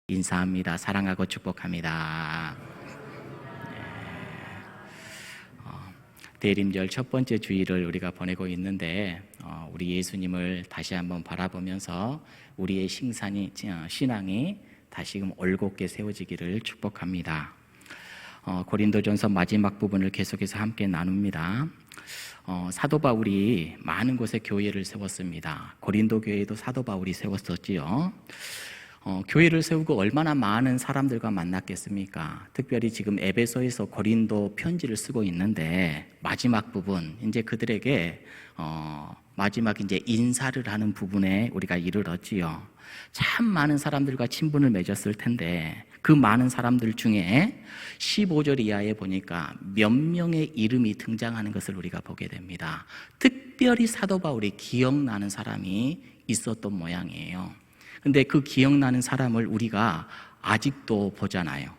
인사합니다. 사랑하고 축복합니다. 대림절 첫 번째 주일을 우리가 보내고 있는데 우리 예수님을 다시 한번 바라보면서 우리의 신앙이 다시금 올곧게 세워지기를 축복합니다. 고린도전서 마지막 부분을 계속해서 함께 나눕니다. 사도 바울이 많은 곳에 교회를 세웠습니다. 고린도 교회도 사도 바울이 세웠었지요. 교회를 세우고 얼마나 많은 사람들과 만났겠습니까? 특별히 지금 에베소에서 고린도 편지를 쓰고 있는데 마지막 부분, 이제 그들에게 마지막 이제 인사를 하는 부분에 우리가 이르렀지요. 참 많은 사람들과 친분을 맺었을 텐데 그 많은 사람들 중에 15절 이하에 보니까 몇 명의 이름이 등장하는 것을 우리가 보게 됩니다. 특별히 사도 바울이 기억나는 사람이 있었던 모양이에요. 근데 그 기억나는 사람을 우리가 아직도 보잖아요.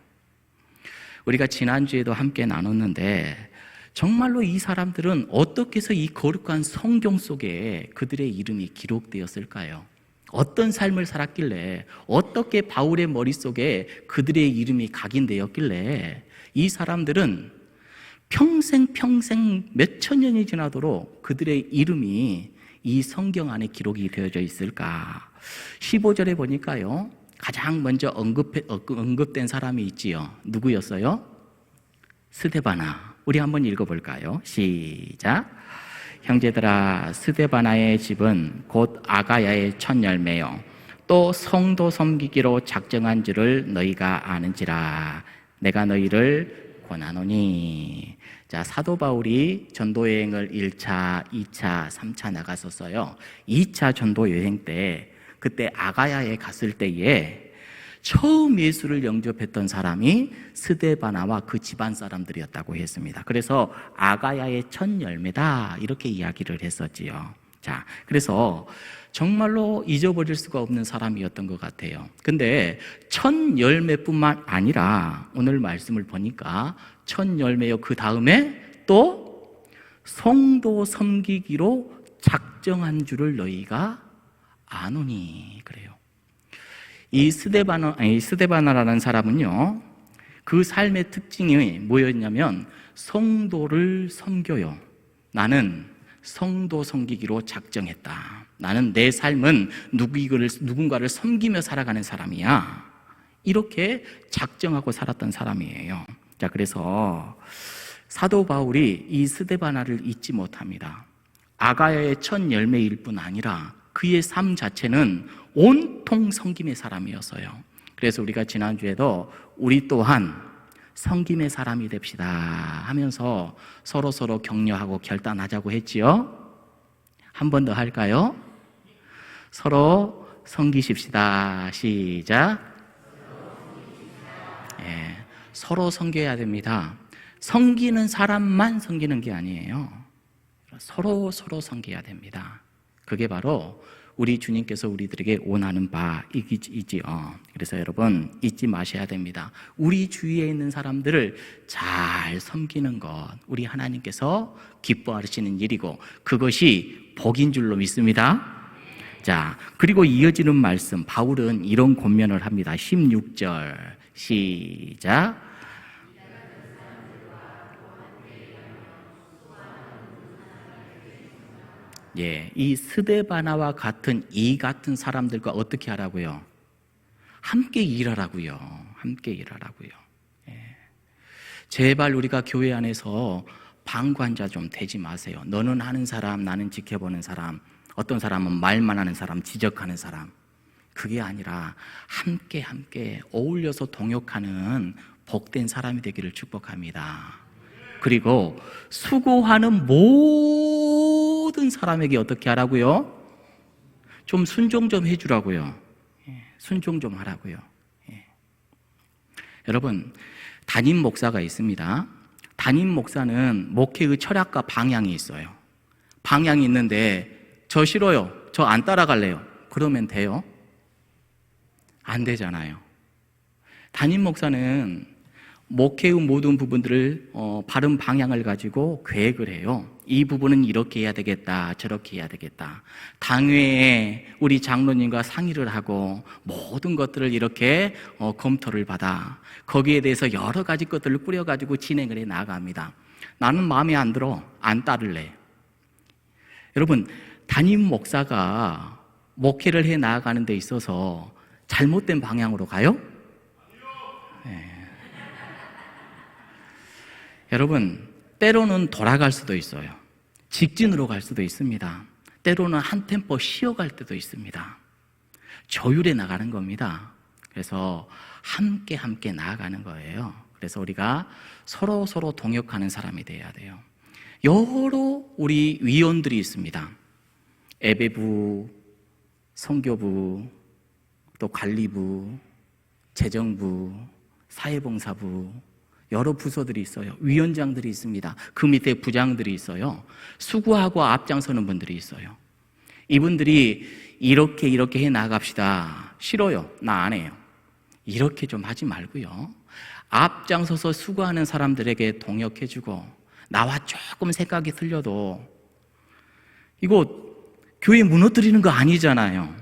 우리가 지난주에도 함께 나눴는데 정말로 이 사람들은 어떻게 해서 이 거룩한 성경 속에 그들의 이름이 기록되었을까요? 어떤 삶을 살았길래, 어떻게 바울의 머릿속에 그들의 이름이 각인되었길래 이 사람들은 평생 몇천 년이 지나도록 그들의 이름이 이 성경 안에 기록이 되어져 있을까? 15절에 보니까요, 가장 먼저 언급된 사람이 있지요. 누구였어요? 스데바나. 우리 한번 읽어볼까요? 시작. 형제들아, 스데바나의 집은 곧 아가야의 첫 열매요 또 성도 섬기기로 작정한 줄을 너희가 아는지라. 내가 너희를 권하노니. 자, 사도 바울이 전도 여행을 1차, 2차, 3차 나갔었어요. 2차 전도 여행 때 그때 아가야에 갔을 때에 처음 예수를 영접했던 사람이 스데바나와 그 집안 사람들이었다고 했습니다. 그래서 아가야의 첫 열매다 이렇게 이야기를 했었지요. 자, 그래서 정말로 잊어버릴 수가 없는 사람이었던 것 같아요. 근데 첫 열매뿐만 아니라 오늘 말씀을 보니까 첫 열매요, 그 다음에 또 성도 섬기기로 작정한 줄을 너희가 아노니. 그래요. 이 스데바나라는 사람은요, 그 삶의 특징이 뭐였냐면 성도를 섬겨요. 나는 성도 섬기기로 작정했다. 나는 내 삶은 누군가를 섬기며 살아가는 사람이야. 이렇게 작정하고 살았던 사람이에요. 자, 그래서 사도 바울이 이 스데바나를 잊지 못합니다. 아가야의 첫 열매일 뿐 아니라 그의 삶 자체는 온통 섬김의 사람이었어요. 그래서 우리가 지난주에도 우리 또한 섬김의 사람이 됩시다 하면서 서로 격려하고 결단하자고 했지요. 한 번 더 할까요? 서로 섬기십시다. 시작. 서로 섬겨야 됩니다. 섬기는 사람만 섬기는 게 아니에요. 서로 섬겨야 됩니다. 그게 바로 우리 주님께서 우리들에게 원하는 바이지요. 그래서 여러분 잊지 마셔야 됩니다. 우리 주위에 있는 사람들을 잘 섬기는 것, 우리 하나님께서 기뻐하시는 일이고 그것이 복인 줄로 믿습니다. 자, 그리고 이어지는 말씀, 바울은 이런 권면을 합니다. 16절 시작. 이 스데바나와 같은 이 같은 사람들과 어떻게 하라고요? 함께 일하라고요. 함께 일하라고요. 제발 우리가 교회 안에서 방관자 좀 되지 마세요. 너는 하는 사람, 나는 지켜보는 사람, 어떤 사람은 말만 하는 사람, 지적하는 사람. 그게 아니라 함께 어울려서 동역하는 복된 사람이 되기를 축복합니다. 그리고 수고하는 모든 사람에게 어떻게 하라고요? 좀 순종 좀 해주라고요. 순종 좀 하라고요. 여러분, 담임 목사가 있습니다. 담임 목사는 목회의 철학과 방향이 있어요. 방향이 있는데 저 싫어요, 저 안 따라갈래요, 그러면 돼요? 안 되잖아요. 담임 목사는 목회의 모든 부분들을 바른 방향을 가지고 계획을 해요. 이 부분은 이렇게 해야 되겠다, 저렇게 해야 되겠다. 당회에 우리 장로님과 상의를 하고 모든 것들을 이렇게 검토를 받아 거기에 대해서 여러 가지 것들을 꾸려가지고 진행을 해 나갑니다. 나는 마음에 안 들어, 안 따를래. 여러분, 담임 목사가 목회를 해 나가는 데 있어서 잘못된 방향으로 가요? 네. 여러분, 때로는 돌아갈 수도 있어요. 직진으로 갈 수도 있습니다. 때로는 한 템포 쉬어갈 때도 있습니다. 조율해 나가는 겁니다. 그래서 함께 나아가는 거예요. 그래서 우리가 서로 동역하는 사람이 돼야 돼요. 여러 우리 위원들이 있습니다. 예배부, 선교부, 또 관리부, 재정부, 사회봉사부, 여러 부서들이 있어요. 위원장들이 있습니다. 그 밑에 부장들이 있어요. 수고하고 앞장서는 분들이 있어요. 이분들이 이렇게 해 나갑시다. 싫어요. 나 안 해요. 이렇게 좀 하지 말고요. 앞장서서 수고하는 사람들에게 동역해주고, 나와 조금 생각이 틀려도 이거 교회 무너뜨리는 거 아니잖아요.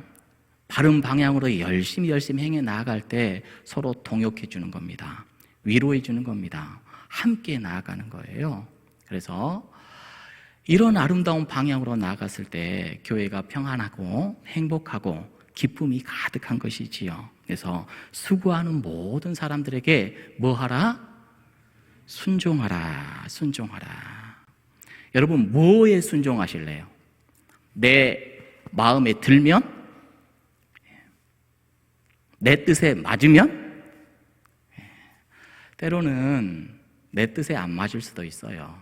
바른 방향으로 열심히 행해 나아갈 때 서로 동역해 주는 겁니다. 위로해 주는 겁니다. 함께 나아가는 거예요. 그래서 이런 아름다운 방향으로 나아갔을 때 교회가 평안하고 행복하고 기쁨이 가득한 것이지요. 그래서 수고하는 모든 사람들에게 뭐 하라? 순종하라. 여러분, 뭐에 순종하실래요? 내 마음에 들면? 내 뜻에 맞으면? 때로는 내 뜻에 안 맞을 수도 있어요.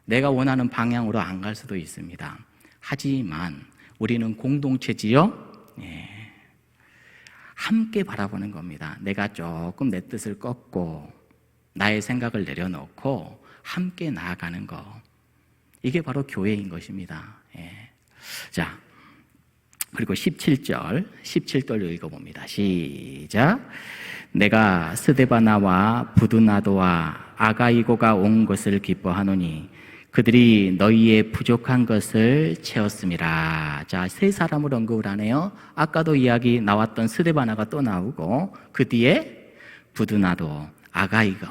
내가 원하는 방향으로 안 갈 수도 있습니다. 하지만 우리는 공동체지요? 함께 바라보는 겁니다. 내가 조금 내 뜻을 꺾고 나의 생각을 내려놓고 함께 나아가는 거, 이게 바로 교회인 것입니다. 자, 그리고 17절 읽어봅니다. 시작. 내가 스데바나와 부두나도와 아가이고가 온 것을 기뻐하노니 그들이 너희의 부족한 것을 채웠음이라. 자, 세 사람을 언급을 하네요. 아까도 이야기 나왔던 스데바나가 또 나오고, 그 뒤에 부두나도, 아가이고,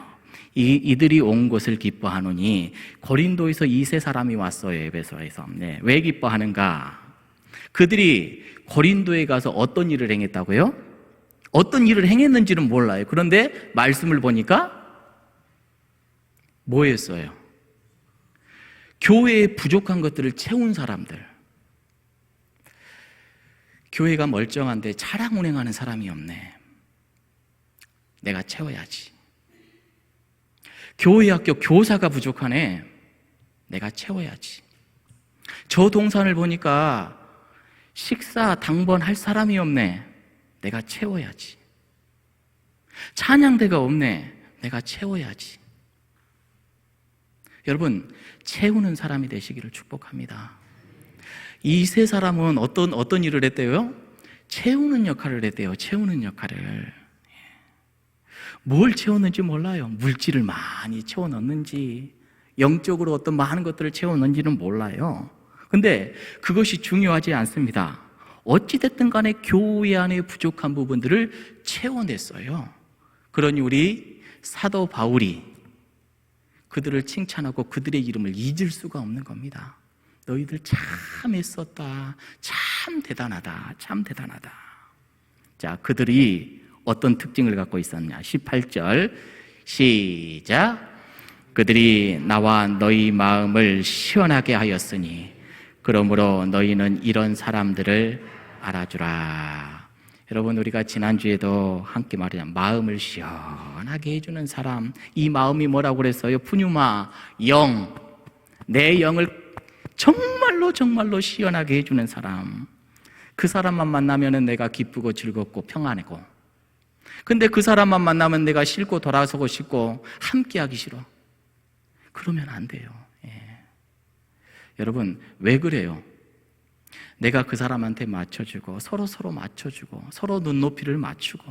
이들이 온 것을 기뻐하노니. 고린도에서 이 세 사람이 왔어요. 에베소에서. 왜 기뻐하는가? 그들이 고린도에 가서 어떤 일을 행했다고요? 어떤 일을 행했는지는 몰라요. 그런데 말씀을 보니까 뭐 했어요? 교회에 부족한 것들을 채운 사람들. 교회가 멀쩡한데 차량 운행하는 사람이 없네. 내가 채워야지. 교회 학교 교사가 부족하네. 내가 채워야지. 저 동산을 보니까 식사 당번 할 사람이 없네. 내가 채워야지. 찬양대가 없네. 내가 채워야지. 여러분, 채우는 사람이 되시기를 축복합니다. 이 세 사람은 어떤 일을 했대요? 채우는 역할을 했대요. 채우는 역할을. 뭘 채웠는지 몰라요. 물질을 많이 채워 넣는지, 영적으로 어떤 많은 것들을 채워 넣는지는 몰라요. 근데 그것이 중요하지 않습니다. 어찌됐든 간에 교회 안에 부족한 부분들을 채워냈어요. 그러니 우리 사도 바울이 그들을 칭찬하고 그들의 이름을 잊을 수가 없는 겁니다. 너희들 참 애썼다. 참 대단하다. 참 대단하다. 자, 그들이 어떤 특징을 갖고 있었냐? 18절 시작. 그들이 나와 너희 마음을 시원하게 하였으니 그러므로 너희는 이런 사람들을 알아주라. 여러분, 우리가 지난주에도 함께 말했잖아요. 마음을 시원하게 해주는 사람. 이 마음이 뭐라고 그랬어요? 푸뉴마, 영. 내 영을 정말로 시원하게 해주는 사람. 그 사람만 만나면 내가 기쁘고 즐겁고 평안하고, 근데 그 사람만 만나면 내가 싫고 돌아서고 싶고 함께하기 싫어. 그러면 안 돼요. 여러분, 왜 그래요? 내가 그 사람한테 맞춰주고 서로 맞춰주고 서로 눈높이를 맞추고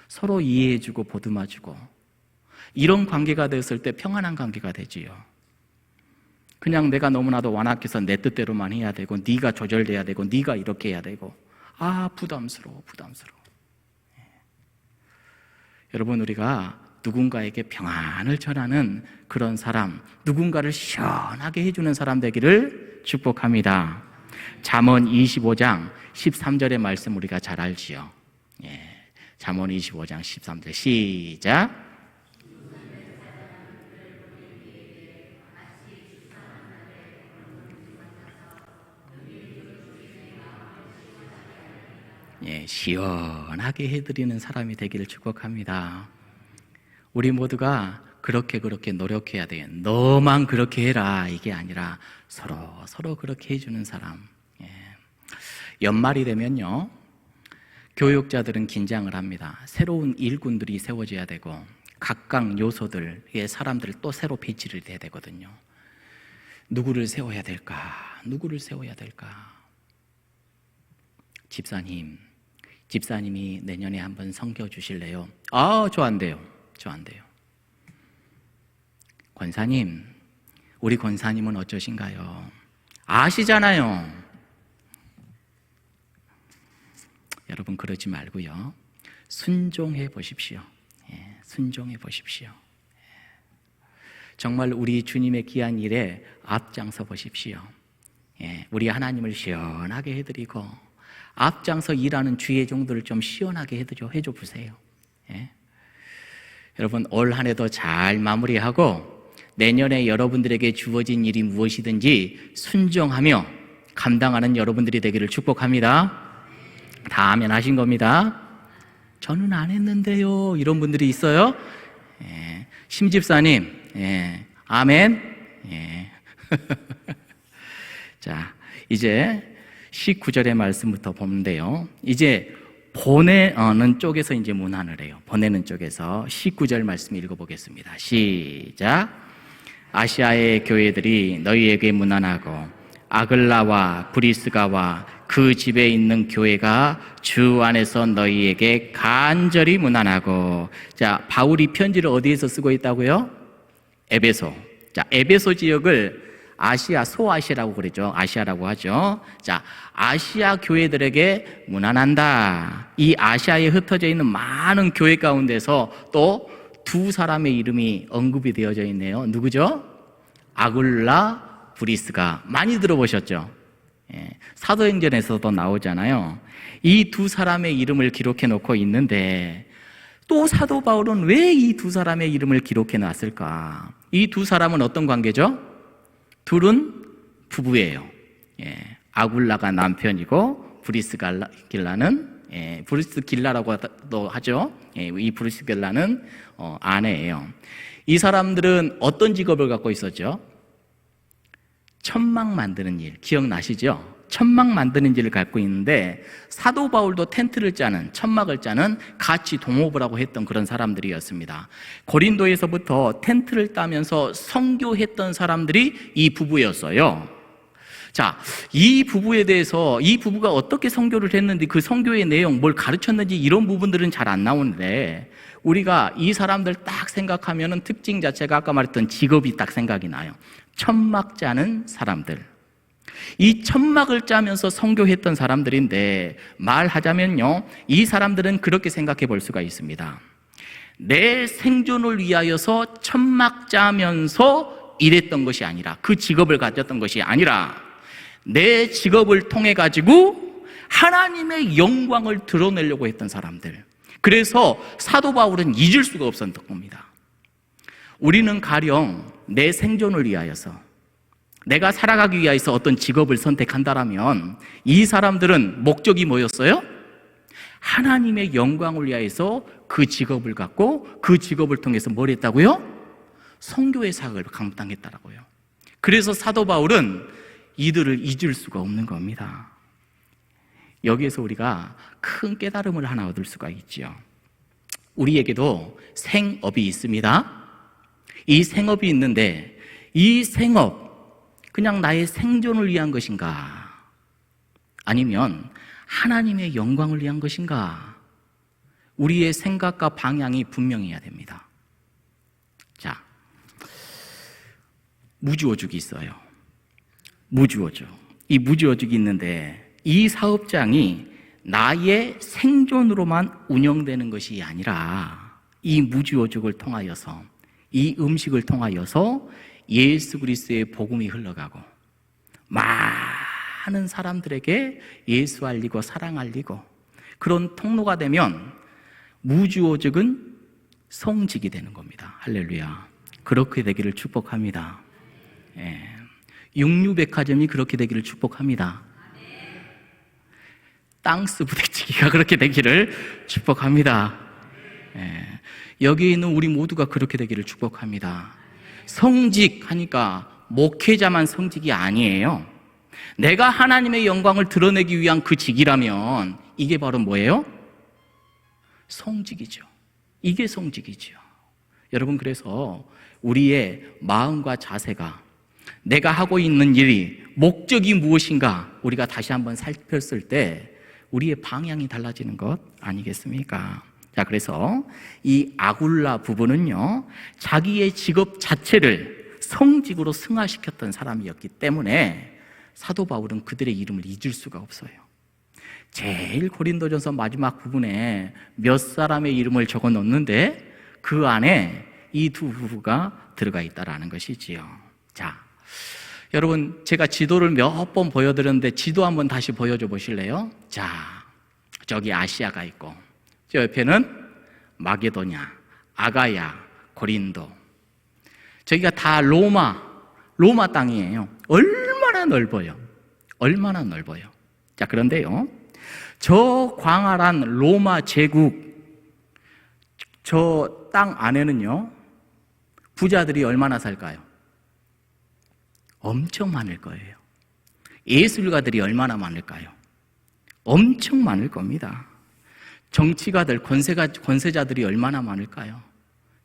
서로 이해해주고 보듬어주고, 이런 관계가 됐을 때 평안한 관계가 되지요. 그냥 내가 너무나도 완악해서 내 뜻대로만 해야 되고, 네가 조절돼야 되고, 네가 이렇게 해야 되고, 부담스러워. 여러분, 우리가 누군가에게 평안을 전하는 그런 사람, 누군가를 시원하게 해주는 사람 되기를 축복합니다. 잠언 25장 13절의 말씀 우리가 잘 알지요. 잠언 25장 13절 시작. 시원하게 해드리는 사람이 되기를 축복합니다. 우리 모두가 그렇게 노력해야 돼요. 너만 그렇게 해라 이게 아니라 서로 그렇게 해주는 사람. 연말이 되면요, 교육자들은 긴장을 합니다. 새로운 일꾼들이 세워져야 되고, 각각 요소들의 사람들을 또 새로 배치를 해야 되거든요. 누구를 세워야 될까? 집사님이 내년에 한번 섬겨 주실래요? 저 안 돼요. 권사님, 우리 권사님은 어쩌신가요? 아시잖아요. 여러분, 그러지 말고요, 순종해 보십시오. 정말 우리 주님의 귀한 일에 앞장서 보십시오. 우리 하나님을 시원하게 해드리고, 앞장서 일하는 주의 종들을 좀 시원하게 해줘 보세요. 여러분, 올 한 해도 잘 마무리하고, 내년에 여러분들에게 주어진 일이 무엇이든지 순종하며 감당하는 여러분들이 되기를 축복합니다. 다 아멘 하신 겁니다. 저는 안 했는데요, 이런 분들이 있어요. 심집사님, 아멘. 자, 이제 19절의 말씀부터 보는데요, 이제 보내는 쪽에서 이제 문안을 해요. 보내는 쪽에서 19절 말씀 읽어보겠습니다. 시작. 아시아의 교회들이 너희에게 문안하고, 아글라와 브리스가와 그 집에 있는 교회가 주 안에서 너희에게 간절히 문안하고. 자, 바울이 편지를 어디에서 쓰고 있다고요? 에베소. 자, 에베소 지역을 아시아, 소아시아라고 그러죠. 아시아라고 하죠. 자, 아시아 교회들에게 문안한다. 이 아시아에 흩어져 있는 많은 교회 가운데서 또 두 사람의 이름이 언급이 되어져 있네요. 누구죠? 아굴라, 브리스가. 많이 들어보셨죠? 사도행전에서도 나오잖아요. 이 두 사람의 이름을 기록해 놓고 있는데, 또 사도 바울은 왜 이 두 사람의 이름을 기록해 놨을까? 이 두 사람은 어떤 관계죠? 둘은 부부예요. 아굴라가 남편이고, 브리스길라는, 브리스길라라고도 하죠. 이 브리스길라는 아내예요. 이 사람들은 어떤 직업을 갖고 있었죠? 천막 만드는 일, 기억나시죠? 천막 만드는 일을 갖고 있는데, 사도 바울도 텐트를 짜는, 천막을 짜는 같이 동업을 하고 했던 그런 사람들이었습니다. 고린도에서부터 텐트를 따면서 선교했던 사람들이 이 부부였어요. 자, 이 부부에 대해서, 이 부부가 어떻게 선교를 했는지, 그 선교의 내용, 뭘 가르쳤는지, 이런 부분들은 잘 안 나오는데, 우리가 이 사람들 딱 생각하면은 특징 자체가 아까 말했던 직업이 딱 생각이 나요. 천막 짜는 사람들. 이 천막을 짜면서 선교했던 사람들인데, 말하자면요, 이 사람들은 그렇게 생각해 볼 수가 있습니다. 내 생존을 위하여서 천막 짜면서 일했던 것이 아니라, 그 직업을 가졌던 것이 아니라, 내 직업을 통해 가지고 하나님의 영광을 드러내려고 했던 사람들. 그래서 사도 바울은 잊을 수가 없었던 겁니다. 우리는 가령 내 생존을 위하여서, 내가 살아가기 위해서 어떤 직업을 선택한다라면, 이 사람들은 목적이 뭐였어요? 하나님의 영광을 위해서 그 직업을 갖고, 그 직업을 통해서 뭘 했다고요? 선교의 사역을 감당했다라고요. 그래서 사도 바울은 이들을 잊을 수가 없는 겁니다. 여기에서 우리가 큰 깨달음을 하나 얻을 수가 있지요. 우리에게도 생업이 있습니다. 이 생업이 있는데, 이 생업 그냥 나의 생존을 위한 것인가? 아니면 하나님의 영광을 위한 것인가? 우리의 생각과 방향이 분명해야 됩니다. 자, 무주오죽이 있어요. 무주오죽. 이 무주오죽이 있는데 이 사업장이 나의 생존으로만 운영되는 것이 아니라 이 무주오죽을 통하여서, 이 음식을 통하여서 예수 그리스도의 복음이 흘러가고 많은 사람들에게 예수 알리고 사랑 알리고 그런 통로가 되면 무주오죽은 성직이 되는 겁니다. 할렐루야. 그렇게 되기를 축복합니다. 예. 육류백화점이 그렇게 되기를 축복합니다. 땅스 부대찌개가 그렇게 되기를 축복합니다. 예. 여기 있는 우리 모두가 그렇게 되기를 축복합니다. 성직 하니까 목회자만 성직이 아니에요. 내가 하나님의 영광을 드러내기 위한 그 직이라면 이게 바로 뭐예요? 성직이죠. 이게 성직이죠. 여러분, 그래서 우리의 마음과 자세가, 내가 하고 있는 일이 목적이 무엇인가 우리가 다시 한번 살폈을 때 우리의 방향이 달라지는 것 아니겠습니까? 자, 그래서 이 아굴라 부부는요, 자기의 직업 자체를 성직으로 승화시켰던 사람이었기 때문에 사도 바울은 그들의 이름을 잊을 수가 없어요. 제일 고린도전서 마지막 부분에 몇 사람의 이름을 적어 놓는데 그 안에 이 두 부부가 들어가 있다라는 것이지요. 자, 여러분, 제가 지도를 몇 번 보여드렸는데 지도 한번 다시 보여줘 보실래요? 자, 저기 아시아가 있고 저 옆에는 마게도냐, 아가야, 고린도. 저기가 다 로마 땅이에요. 얼마나 넓어요. 얼마나 넓어요. 자, 그런데요, 저 광활한 로마 제국, 저 땅 안에는요, 부자들이 얼마나 살까요? 엄청 많을 거예요. 예술가들이 얼마나 많을까요? 엄청 많을 겁니다. 정치가들, 권세자들이 얼마나 많을까요?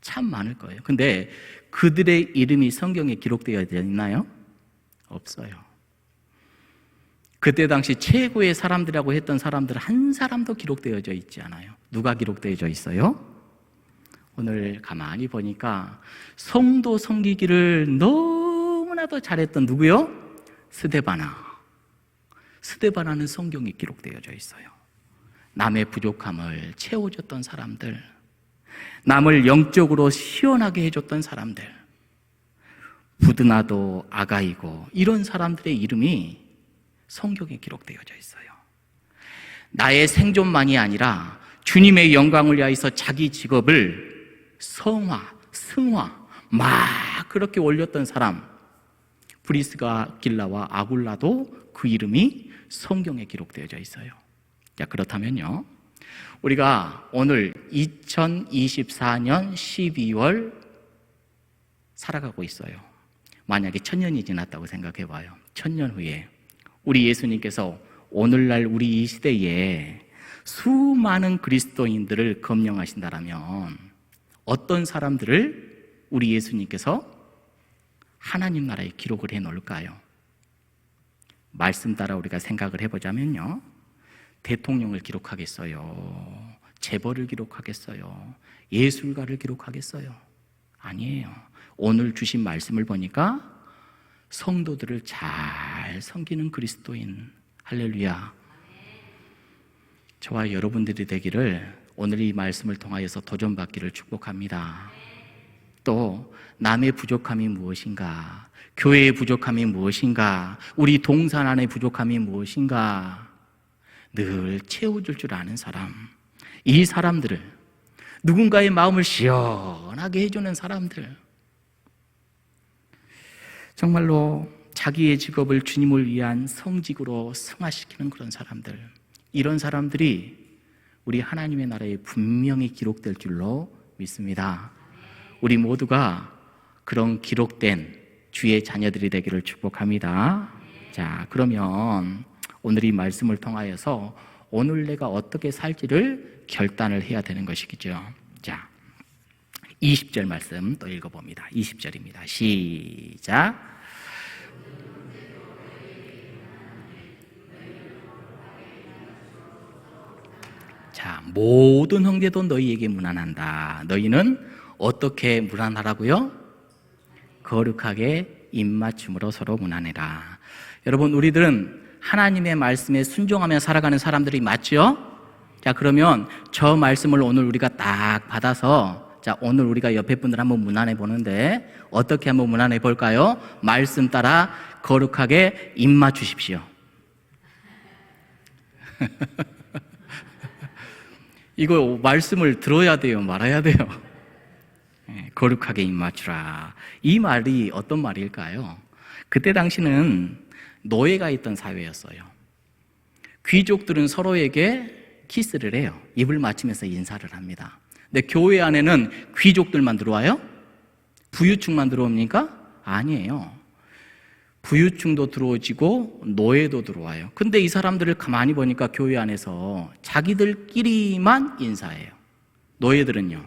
참 많을 거예요. 근데 그들의 이름이 성경에 기록되어 있나요? 없어요. 그때 당시 최고의 사람들이라고 했던 사람들 한 사람도 기록되어져 있지 않아요. 누가 기록되어져 있어요? 오늘 가만히 보니까 성도 섬기기를 너무나도 잘했던 누구요? 스데바나. 스데바나는 성경에 기록되어져 있어요. 남의 부족함을 채워줬던 사람들, 남을 영적으로 시원하게 해줬던 사람들, 부드나도, 아가이고, 이런 사람들의 이름이 성경에 기록되어져 있어요. 나의 생존만이 아니라 주님의 영광을 위하여서 자기 직업을 승화 막 그렇게 올렸던 사람, 브리스가 길라와 아굴라도 그 이름이 성경에 기록되어져 있어요. 자, 그렇다면요, 우리가 오늘 2024년 12월 살아가고 있어요. 만약에 1000년이 지났다고 생각해 봐요. 1000년 후에 우리 예수님께서 오늘날 우리 이 시대에 수많은 그리스도인들을 검령하신다라면 어떤 사람들을 우리 예수님께서 하나님 나라에 기록을 해 놓을까요? 말씀 따라 우리가 생각을 해보자면요, 대통령을 기록하겠어요? 재벌을 기록하겠어요? 예술가를 기록하겠어요? 아니에요. 오늘 주신 말씀을 보니까 성도들을 잘 섬기는 그리스도인, 할렐루야. 저와 여러분들이 되기를 오늘 이 말씀을 통하여서 도전받기를 축복합니다. 또 남의 부족함이 무엇인가, 교회의 부족함이 무엇인가, 우리 동산 안의 부족함이 무엇인가 늘 채워줄 줄 아는 사람, 이 사람들을, 누군가의 마음을 시원하게 해주는 사람들, 정말로 자기의 직업을 주님을 위한 성직으로 승화시키는 그런 사람들, 이런 사람들이 우리 하나님의 나라에 분명히 기록될 줄로 믿습니다. 우리 모두가 그런 기록된 주의 자녀들이 되기를 축복합니다. 자, 그러면 오늘 이 말씀을 통하여서 오늘 내가 어떻게 살지를 결단을 해야 되는 것이죠. 자, 20절 말씀 또 읽어봅니다. 20절입니다. 시작. 자, 모든 형제도 너희에게 문안한다. 너희는 어떻게 문안하라고요? 거룩하게 입맞춤으로 서로 문안해라. 여러분, 우리들은 하나님의 말씀에 순종하며 살아가는 사람들이 맞죠? 자, 그러면 저 말씀을 오늘 우리가 딱 받아서, 자, 오늘 우리가 옆에 분들 한번 문안해 보는데 어떻게 한번 문안해 볼까요? 말씀 따라 거룩하게 입 맞추십시오. 이거 말씀을 들어야 돼요, 말아야 돼요? 거룩하게 입 맞추라. 이 말이 어떤 말일까요? 그때 당시는 노예가 있던 사회였어요. 귀족들은 서로에게 키스를 해요. 입을 맞추면서 인사를 합니다. 근데 교회 안에는 귀족들만 들어와요? 부유층만 들어옵니까? 아니에요. 부유층도 들어오지고 노예도 들어와요. 근데 이 사람들을 가만히 보니까 교회 안에서 자기들끼리만 인사해요. 노예들은요,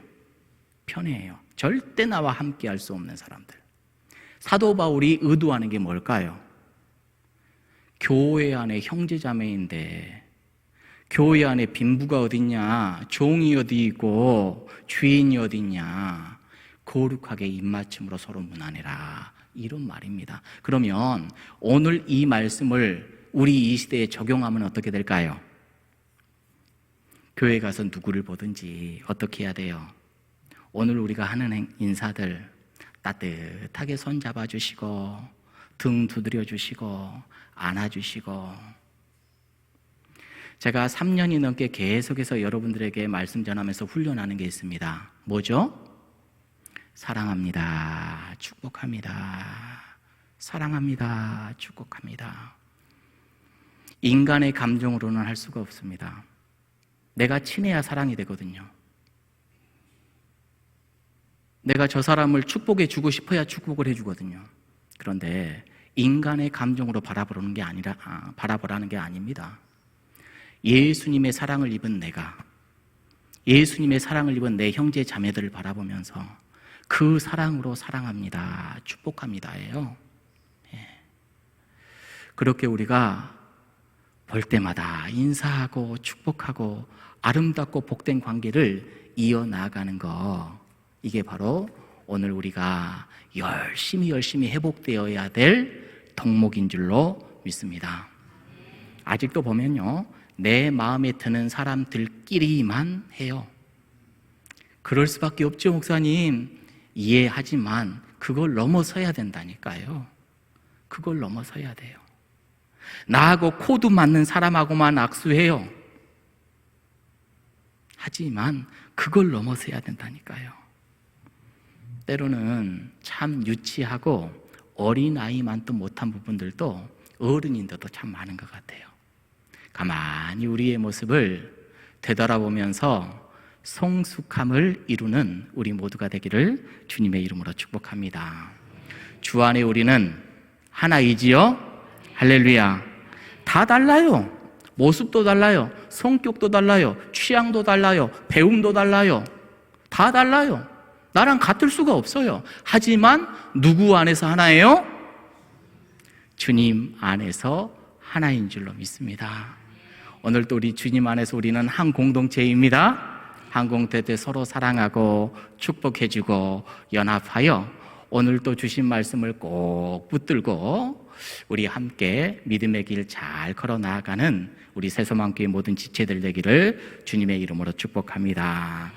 편해요. 절대 나와 함께 할 수 없는 사람들. 사도 바울이 의도하는 게 뭘까요? 교회 안에 형제자매인데 교회 안에 빈부가 어딨냐, 종이 어디 있고 주인이 어딨냐, 거룩하게 입맞춤으로 서로 문안해라, 이런 말입니다. 그러면 오늘 이 말씀을 우리 이 시대에 적용하면 어떻게 될까요? 교회 가서 누구를 보든지 어떻게 해야 돼요? 오늘 우리가 하는 인사들 따뜻하게 손 잡아주시고 등 두드려 주시고 안아주시고. 제가 3년이 넘게 계속해서 여러분들에게 말씀 전하면서 훈련하는 게 있습니다. 뭐죠? 사랑합니다, 축복합니다, 사랑합니다, 축복합니다. 인간의 감정으로는 할 수가 없습니다. 내가 친해야 사랑이 되거든요. 내가 저 사람을 축복해 주고 싶어야 축복을 해주거든요. 그런데 인간의 감정으로 바라보라는 게 아닙니다. 예수님의 사랑을 입은 내가, 예수님의 사랑을 입은 내 형제 자매들을 바라보면서 그 사랑으로 사랑합니다, 축복합니다예요. 그렇게 우리가 볼 때마다 인사하고 축복하고 아름답고 복된 관계를 이어나가는 거, 이게 바로 오늘 우리가 열심히 회복되어야 될 덕목인 줄로 믿습니다. 아직도 보면요, 내 마음에 드는 사람들끼리만 해요. 그럴 수밖에 없죠, 목사님. 이해하지만 그걸 넘어서야 된다니까요. 그걸 넘어서야 돼요. 나하고 코드 맞는 사람하고만 악수해요. 하지만 그걸 넘어서야 된다니까요. 때로는 참 유치하고 어린아이만도 못한 부분들도 어른인데도 참 많은 것 같아요. 가만히 우리의 모습을 되돌아보면서 성숙함을 이루는 우리 모두가 되기를 주님의 이름으로 축복합니다. 주 안에 우리는 하나이지요? 할렐루야. 다 달라요. 모습도 달라요. 성격도 달라요. 취향도 달라요. 배움도 달라요. 다 달라요. 나랑 같을 수가 없어요. 하지만 누구 안에서 하나예요? 주님 안에서 하나인 줄로 믿습니다. 오늘도 우리 주님 안에서 우리는 한 공동체입니다. 한 공동체 서로 사랑하고 축복해주고 연합하여 오늘도 주신 말씀을 꼭 붙들고 우리 함께 믿음의 길 잘 걸어 나아가는 우리 새소망교회 모든 지체들 되기를 주님의 이름으로 축복합니다.